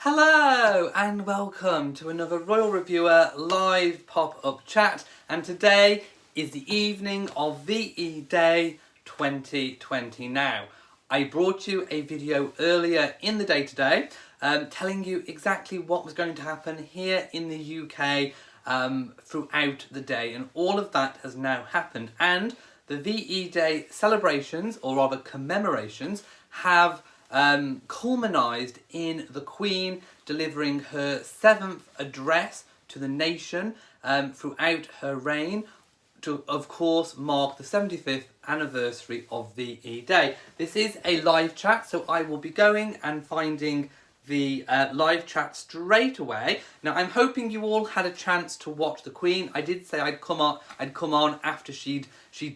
Hello and welcome to another Royal Reviewer live pop-up chat, and today is the evening of VE Day 2020. Now, I brought you a video earlier in the day today telling you exactly what was going to happen here in the UK throughout the day, and all of that has now happened, and the VE Day celebrations, or rather commemorations, have culminised in the Queen delivering her 7th address to the nation throughout her reign to, of course, mark the 75th anniversary of VE Day. This is a live chat, so I will be going and finding the live chat straight away. Now, I'm hoping you all had a chance to watch the Queen. I did say I'd come on after she'd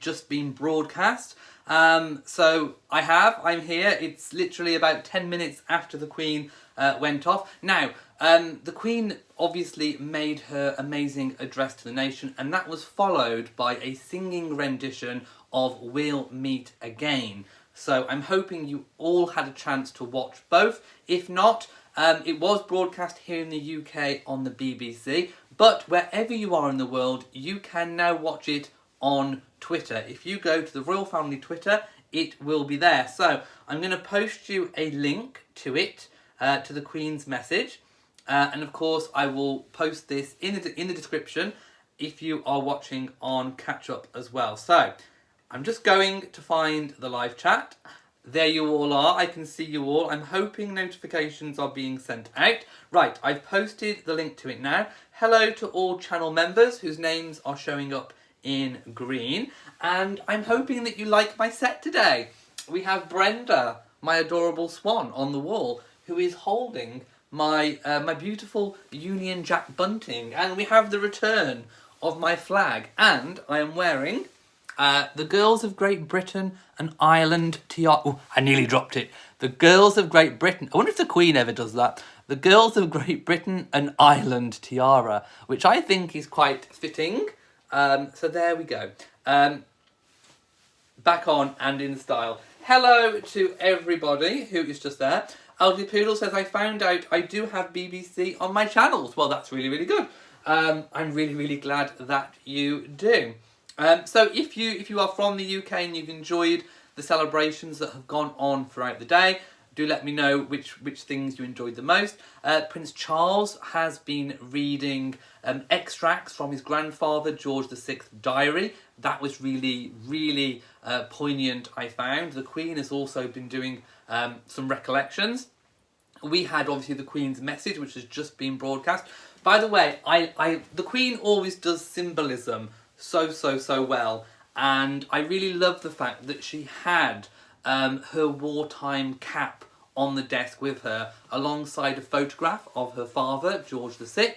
just been broadcast. So I'm here. It's literally about 10 minutes after the Queen went off. Now, the Queen obviously made her amazing address to the nation, and that was followed by a singing rendition of We'll Meet Again. So I'm hoping you all had a chance to watch both. If not, it was broadcast here in the UK on the BBC, but wherever you are in the world, you can now watch it on Twitter. If you go to the Royal Family Twitter, it will be there. So I'm going to post you a link to it, to the Queen's message, and of course I will post this in the description if you are watching on catch up as well. So I'm just going to find the live chat. There you all are. I can see you all. I'm hoping notifications are being sent out. Right, I've posted the link to it now. Hello to all channel members whose names are showing up in green, and I'm hoping that you like my set today. We have Brenda, my adorable swan, on the wall, who is holding my my beautiful Union Jack bunting, and we have the return of my flag, and I am wearing the Girls of Great Britain and Ireland tiara. Oh, I nearly dropped it. The Girls of Great Britain. I wonder if the Queen ever does that. The Girls of Great Britain and Ireland tiara, which I think is quite fitting. So there we go. Back on and in style. Hello to everybody who is just there. Aldi Poodle says, I found out I do have BBC on my channels. Well, that's really, really good. I'm really, really glad that you do. So if you are from the UK and you've enjoyed the celebrations that have gone on throughout the day, do let me know which things you enjoyed the most. Prince Charles has been reading extracts from his grandfather George VI's diary. That was really, really poignant, I found. The Queen has also been doing some recollections. We had obviously the Queen's message, which has just been broadcast. By the way, the Queen always does symbolism so well, and I really love the fact that she had her wartime cap on the desk with her, alongside a photograph of her father, George VI.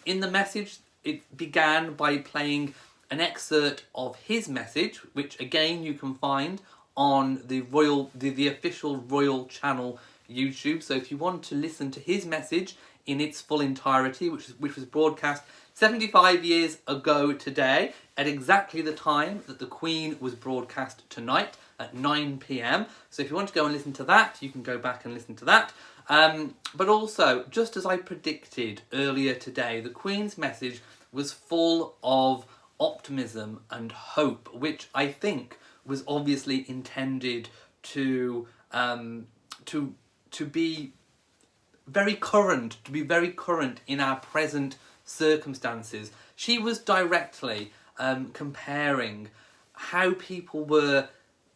In the message, it began by playing an excerpt of his message, which again you can find on the official Royal Channel YouTube. So if you want to listen to his message in its full entirety, which was broadcast 75 years ago today, at exactly the time that the Queen was broadcast tonight at 9 p.m. So if you want to go and listen to that, you can go back and listen to that. But also, just as I predicted earlier today, the Queen's message was full of optimism and hope, which I think was obviously intended to be very current in our present circumstances. She was directly comparing how people were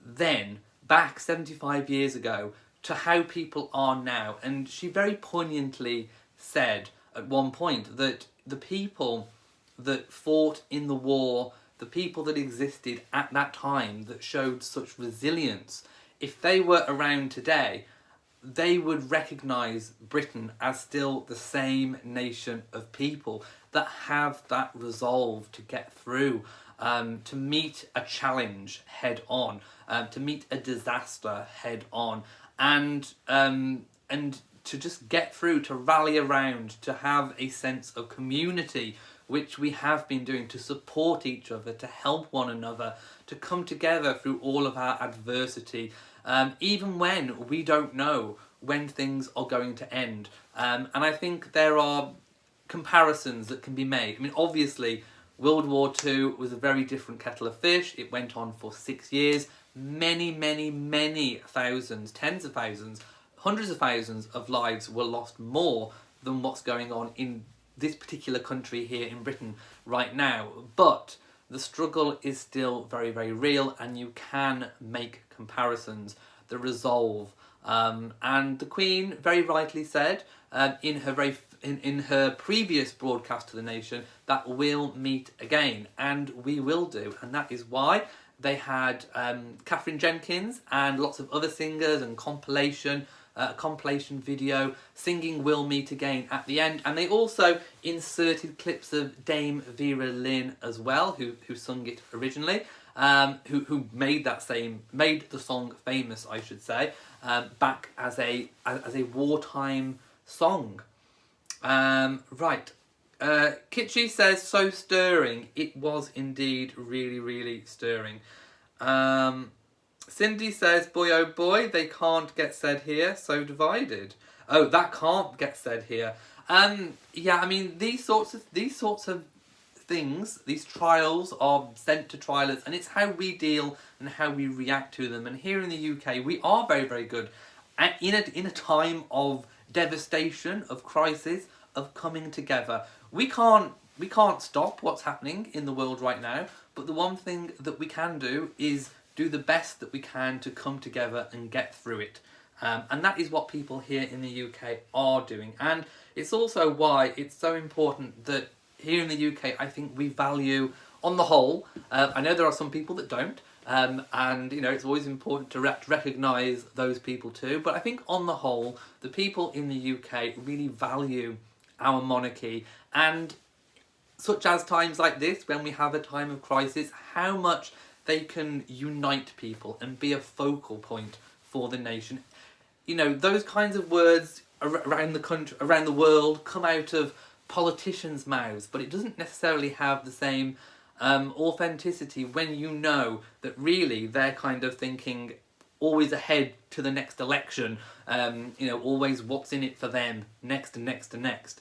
then, back 75 years ago, to how people are now. And she very poignantly said at one point that the people that fought in the war, the people that existed at that time that showed such resilience, if they were around today, they would recognise Britain as still the same nation of people that have that resolve to get through, to meet a challenge head on, to meet a disaster head on, and to just get through, to rally around, to have a sense of community, which we have been doing, to support each other, to help one another, to come together through all of our adversity, even when we don't know when things are going to end. And I think there are comparisons that can be made. I mean, obviously, World War II was a very different kettle of fish. It went on for 6 years. Many, many, many thousands, tens of thousands, hundreds of thousands of lives were lost more than what's going on in this particular country here in Britain right now. But the struggle is still very, very real, and you can make comparisons. The resolve. And the Queen very rightly said in her previous broadcast to the nation that we'll meet again, and we will do. And that is why they had Catherine Jenkins and lots of other singers and compilation video singing "We'll Meet Again" at the end, and they also inserted clips of Dame Vera Lynn as well, who sung it originally, who made the song famous, I should say, back as a wartime song. Right. Kitschy says, so stirring. It was indeed really, really stirring. Cindy says, boy oh boy, they can't get said here, so divided. Oh, that can't get said here. Yeah, I mean, these sorts of things, these trials are sent to trialers, and it's how we deal and how we react to them. And here in the UK, we are very, very good at, in a time of devastation, of crisis, of coming together. We can't stop what's happening in the world right now, but the one thing that we can do is do the best that we can to come together and get through it. And that is what people here in the UK are doing. And it's also why it's so important that here in the UK, I think we value, on the whole, I know there are some people that don't, and you know, it's always important to recognise those people too, but I think on the whole, the people in the UK really value our monarchy, and such as times like this, when we have a time of crisis, how much they can unite people and be a focal point for the nation. You know, those kinds of words around the country, around the world, come out of politicians' mouths, but it doesn't necessarily have the same authenticity when you know that really they're kind of thinking always ahead to the next election, you know, always what's in it for them, next and next and next.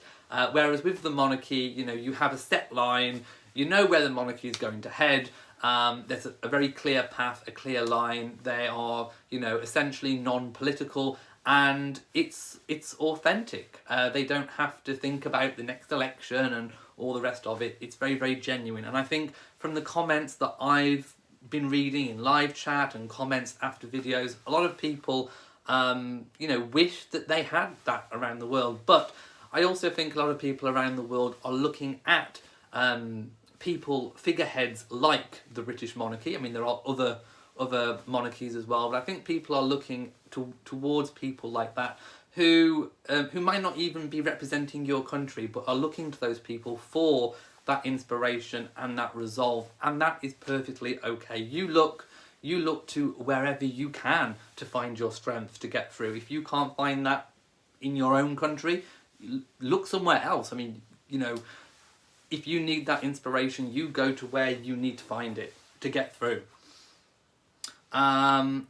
Whereas with the monarchy, you know, you have a set line, you know where the monarchy is going to head. There's a very clear path, a clear line. They are, you know, essentially non-political, and it's authentic. They don't have to think about the next election and all the rest of it. It's very, very genuine. And I think from the comments that I've been reading in live chat and comments after videos, a lot of people, you know, wish that they had that around the world. But I also think a lot of people around the world are looking at figureheads like the British monarchy. I mean, there are other monarchies as well, but I think people are looking towards people like that who might not even be representing your country, but are looking to those people for that inspiration and that resolve, and that is perfectly okay. You look to wherever you can to find your strength to get through. If you can't find that in your own country, look somewhere else. I mean, you know, if you need that inspiration, you go to where you need to find it to get through.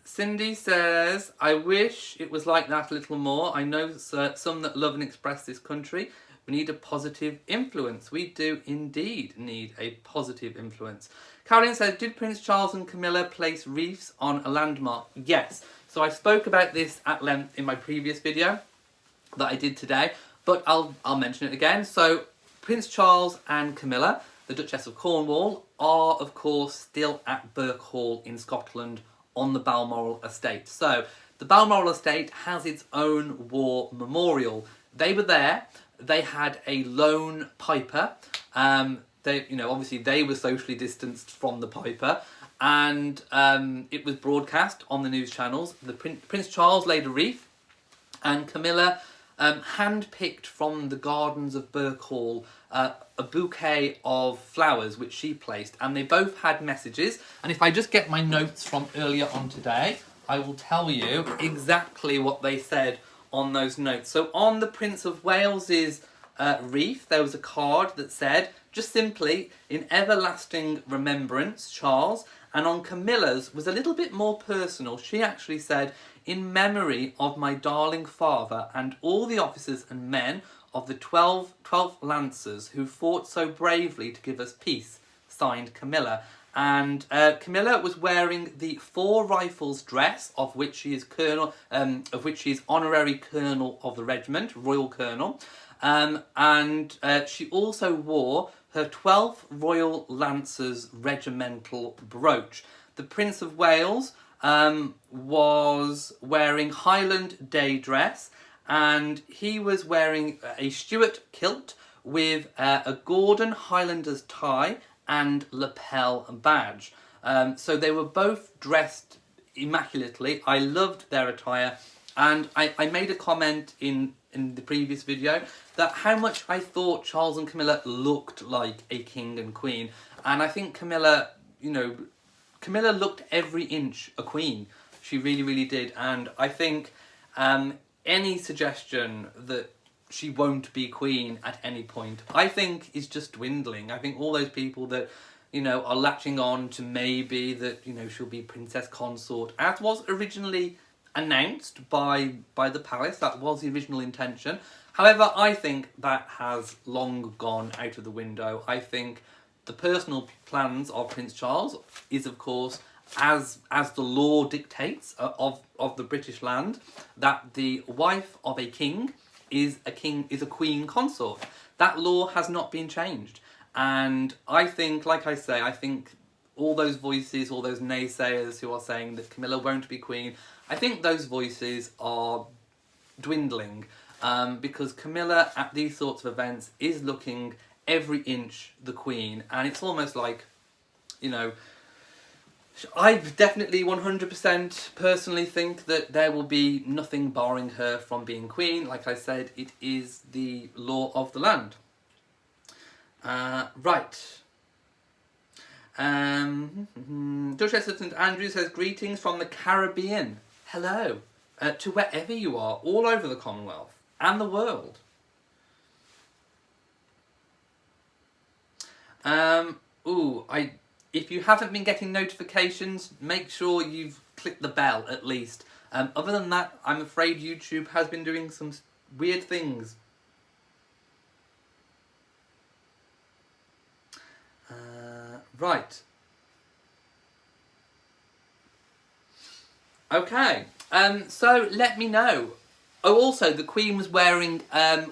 Cindy says, I wish it was like that a little more. I know some that love and express this country. We need a positive influence. We do indeed need a positive influence. Caroline says, did Prince Charles and Camilla place wreaths on a landmark? Yes. So I spoke about this at length in my previous video that I did today, but I'll mention it again. So Prince Charles and Camilla, the Duchess of Cornwall, are of course still at Birk Hall in Scotland on the Balmoral estate. So the Balmoral estate has its own war memorial. They were there. They had a lone piper. They, you know, obviously they were socially distanced from the piper, and it was broadcast on the news channels. The Prince Charles laid a wreath, and Camilla hand-picked from the gardens of Birk Hall a bouquet of flowers which she placed, and they both had messages. And if I just get my notes from earlier on today, I will tell you exactly what they said on those notes. So on the Prince of Wales's wreath, there was a card that said, just simply, in everlasting remembrance, Charles. And on Camilla's was a little bit more personal. She actually said, in memory of my darling father and all the officers and men of the 12th Lancers who fought so bravely to give us peace. Signed, Camilla. And Camilla was wearing the 4 Rifles dress, of which she is colonel, of which she is honorary colonel of the regiment, royal colonel, and she also wore her 12th Royal Lancers regimental brooch. The Prince of Wales was wearing Highland day dress, and he was wearing a Stuart kilt with a Gordon Highlanders tie and lapel badge. So they were both dressed immaculately. I loved their attire, and I made a comment in the previous video that how much I thought Charles and Camilla looked like a king and queen. And I think Camilla, Camilla looked every inch a queen. She really, really did. And I think any suggestion that she won't be queen at any point, I think is just dwindling. I think all those people that, are latching on to maybe that, she'll be princess consort, as was originally announced by the palace. That was the original intention. However, I think that has long gone out of the window. I think the personal plans of Prince Charles is, of course, as the law dictates of the British land, that the wife of a king is a queen consort. That law has not been changed. And I think, like I say, I think all those voices, all those naysayers who are saying that Camilla won't be queen, I think those voices are dwindling, because Camilla at these sorts of events is looking every inch the queen, and it's almost like, I definitely 100% personally think that there will be nothing barring her from being queen. Like I said, it is the law of the land. Right. Duchess of St Andrews says, greetings from the Caribbean. Hello. To wherever you are, all over the Commonwealth and the world. If you haven't been getting notifications, make sure you've clicked the bell at least. Other than that, I'm afraid YouTube has been doing some weird things. Right. Okay. So let me know. Oh, also, the Queen was wearing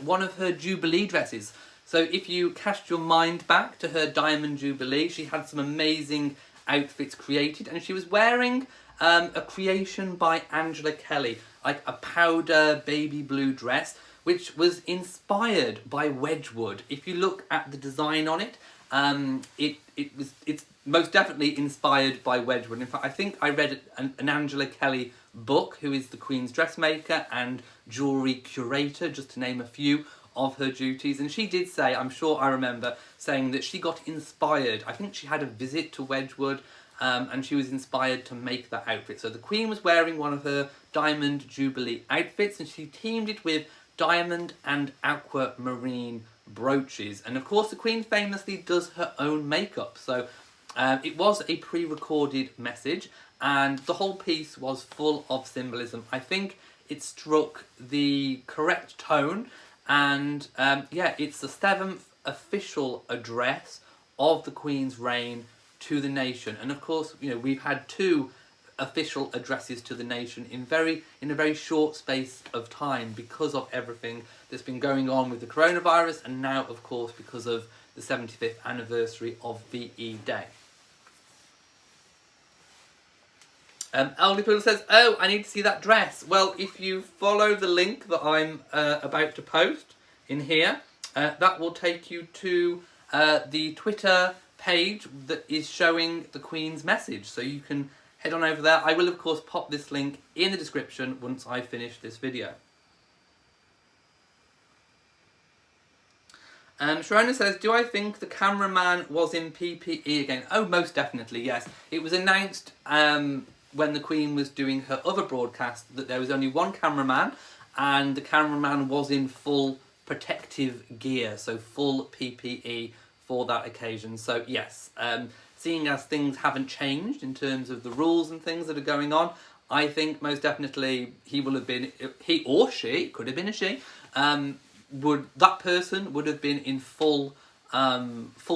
one of her Jubilee dresses. So if you cast your mind back to her Diamond Jubilee, she had some amazing outfits created, and she was wearing a creation by Angela Kelly, like a powder baby blue dress, which was inspired by Wedgwood. If you look at the design on it, it's most definitely inspired by Wedgwood. In fact, I think I read an Angela Kelly book, who is the Queen's dressmaker and jewellery curator, just to name a few of her duties, and she did say, I'm sure I remember saying that she got inspired. I think she had a visit to Wedgwood, and she was inspired to make that outfit. So the Queen was wearing one of her Diamond Jubilee outfits, and she teamed it with diamond and aquamarine brooches. And of course, the Queen famously does her own makeup, so it was a pre-recorded message, and the whole piece was full of symbolism. I think it struck the correct tone. And yeah, it's the 7th official address of the Queen's reign to the nation. And of course, we've had 2 official addresses to the nation in a very short space of time, because of everything that's been going on with the coronavirus, and now, of course, because of the 75th anniversary of VE Day. Elderly Poodle says, oh, I need to see that dress. Well, if you follow the link that I'm about to post in here, that will take you to the Twitter page that is showing the Queen's message. So you can head on over there. I will, of course, pop this link in the description once I finish this video. Sharona says, do I think the cameraman was in PPE again? Oh, most definitely, yes. It was announced when the Queen was doing her other broadcast that there was only one cameraman, and the cameraman was in full protective gear, so full PPE for that occasion. So yes, seeing as things haven't changed in terms of the rules and things that are going on, I think most definitely he will have been, he or she, could have been a she, that person would have been in full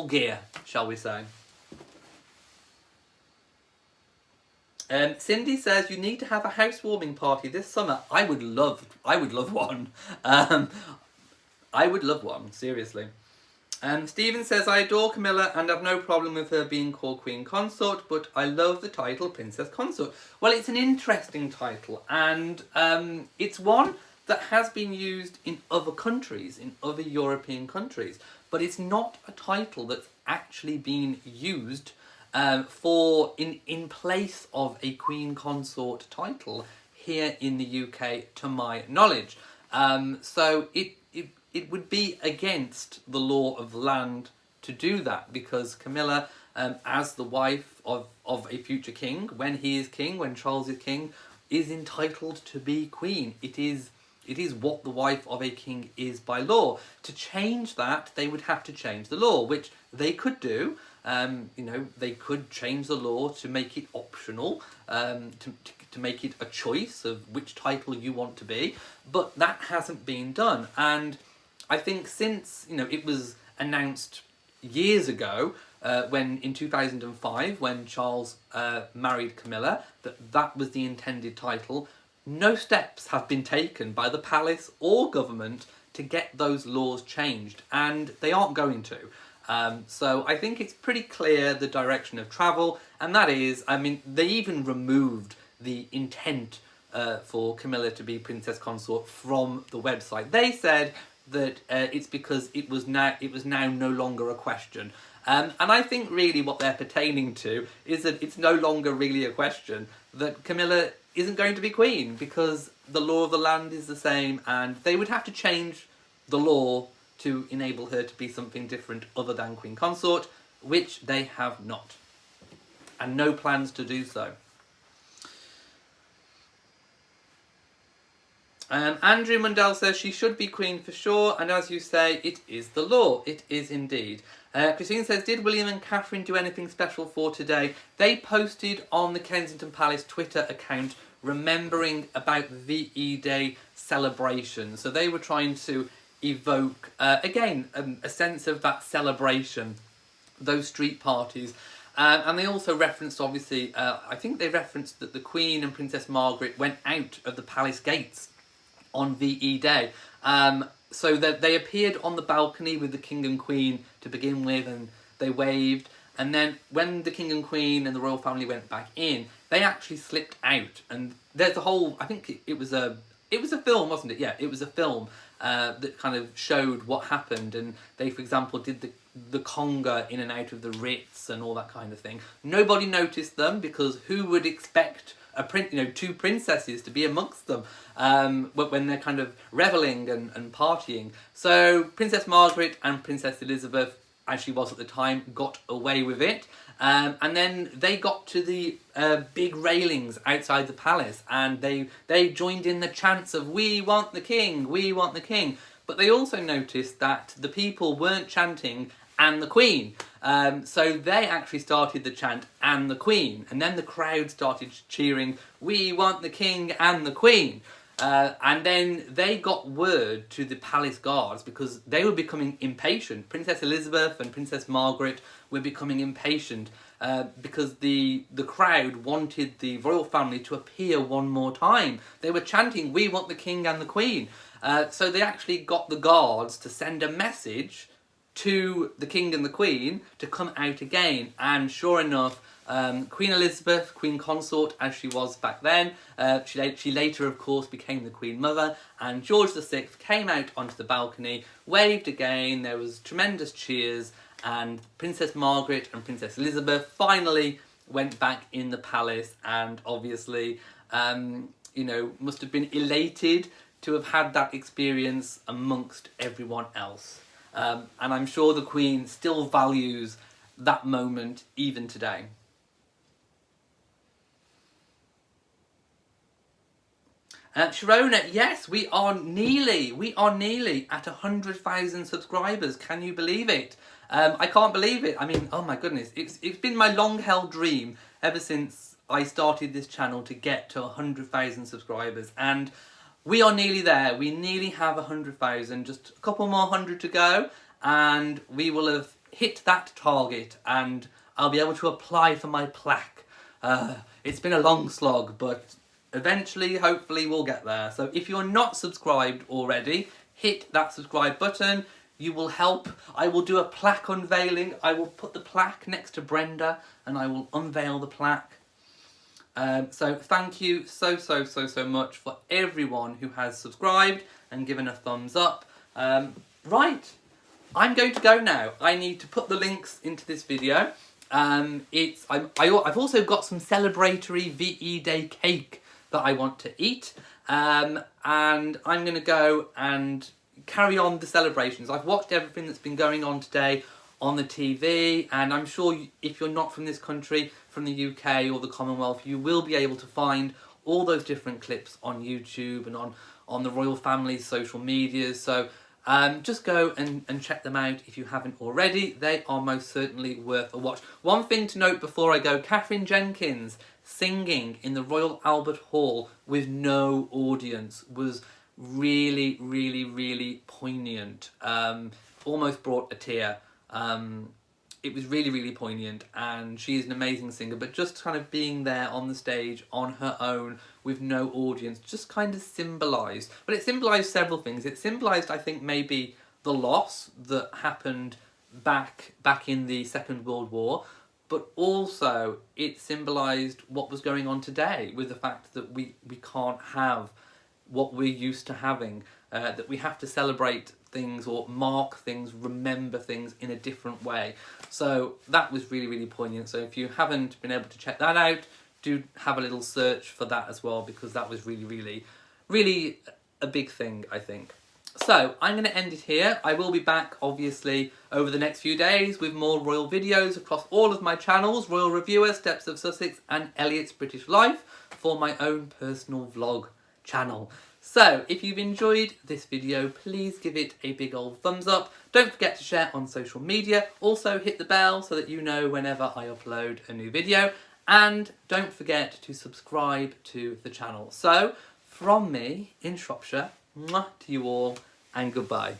gear, shall we say. Cindy says you need to have a housewarming party this summer. I would love one. I would love one, seriously. Stephen says, I adore Camilla and have no problem with her being called Queen Consort, but I love the title Princess Consort. Well, it's an interesting title, and it's one that has been used in other countries, in other European countries, but it's not a title that's actually been used in place of a Queen Consort title here in the UK, to my knowledge. So it would be against the law of the land to do that, because Camilla, as the wife of a future king, when he is king, when Charles is king, is entitled to be queen. It is what the wife of a king is by law. To change that, they would have to change the law, which they could do. They could change the law to make it optional, to make it a choice of which title you want to be, but that hasn't been done. And I think since it was announced years ago, when in 2005, when Charles married Camilla, that was the intended title, no steps have been taken by the palace or government to get those laws changed, and they aren't going to. So I think it's pretty clear the direction of travel, and that is, they even removed the intent for Camilla to be Princess Consort from the website. They said that it's because it was now no longer a question. And I think really what they're pertaining to is that it's no longer really a question, that Camilla isn't going to be queen, because the law of the land is the same, and they would have to change the law to enable her to be something different other than Queen Consort, which they have not, and no plans to do so. Andrew Mundell says she should be queen for sure, and as you say, it is the law. It is indeed. Christine says, did William and Catherine do anything special for today? They posted on the Kensington Palace Twitter account remembering about the VE Day celebration. So they were trying to evoke, again, a sense of that celebration, those street parties. And they also referenced, obviously, I think they referenced that the Queen and Princess Margaret went out of the palace gates on VE Day. So that they appeared on the balcony with the King and Queen to begin with, and they waved. And then when the King and Queen and the royal family went back in, they actually slipped out. And there's a whole, I think it was a film, wasn't it? Yeah, it was a film that kind of showed what happened. And they, for example, did the conga in and out of the Ritz and all that kind of thing. Nobody noticed them, because who would expect two princesses to be amongst them when they're kind of revelling and partying. So Princess Margaret and Princess Elizabeth, as she was at the time, got away with it. And then they got to the big railings outside the palace, and they joined in the chants of "We want the king, we want the king." But they also noticed that the people weren't chanting "and the Queen." So they actually started the chant "and the Queen." And then the crowd started cheering "We want the king and the Queen." And then they got word to the palace guards, because they were becoming impatient. Princess Elizabeth and Princess Margaret were becoming impatient because the crowd wanted the royal family to appear one more time. They were chanting "We want the king and the Queen." So they actually got the guards to send a message to the King and the Queen to come out again. And sure enough, Queen Elizabeth, Queen Consort as she was back then, she later of course became the Queen Mother, and George VI came out onto the balcony, waved again, there was tremendous cheers, and Princess Margaret and Princess Elizabeth finally went back in the palace, and obviously, must have been elated to have had that experience amongst everyone else. And I'm sure the Queen still values that moment even today. Sharona, yes, we are nearly at 100,000 subscribers. Can you believe it? I can't believe it. I mean, oh my goodness, it's been my long-held dream ever since I started this channel to get to 100,000 subscribers, and we are nearly there. We nearly have 100,000, just a couple more hundred to go, and we will have hit that target, and I'll be able to apply for my plaque. It's been a long slog, but eventually, hopefully, we'll get there. So if you're not subscribed already, hit that subscribe button. You will help. I will do a plaque unveiling. I will put the plaque next to Brenda, and I will unveil the plaque. So thank you so much for everyone who has subscribed and given a thumbs up. Right, I'm going to go now. I need to put the links into this video. I've also got some celebratory VE Day cake that I want to eat, and I'm going to go and carry on the celebrations. I've watched everything that's been going on today on the TV, and I'm sure if you're not from this country, from the UK or the Commonwealth, you will be able to find all those different clips on YouTube and on the royal family's social medias. So just go and check them out if you haven't already. They are most certainly worth a watch. One thing to note before I go, Catherine Jenkins singing in the Royal Albert Hall with no audience was really poignant. Almost brought a tear. It was really poignant, and she is an amazing singer, but just kind of being there on the stage on her own with no audience just kind of symbolised, but it symbolised several things. It symbolised, I think, maybe the loss that happened back in the Second World War, but also it symbolised what was going on today with the fact that we can't have what we're used to having, that we have to celebrate things or mark things, remember things in a different way. So that was really poignant. So if you haven't been able to check that out, do have a little search for that as well, because that was really a big thing, I think. So I'm going to end it here. I will be back, obviously, over the next few days with more royal videos across all of my channels, Royal Reviewer, Steps of Sussex and Elliot's British Life, for my own personal vlog channel. So if you've enjoyed this video, please give it a big old thumbs up. Don't forget to share on social media. Also hit the bell so that you know whenever I upload a new video. And don't forget to subscribe to the channel. So from me in Shropshire, mwah to you all, and goodbye.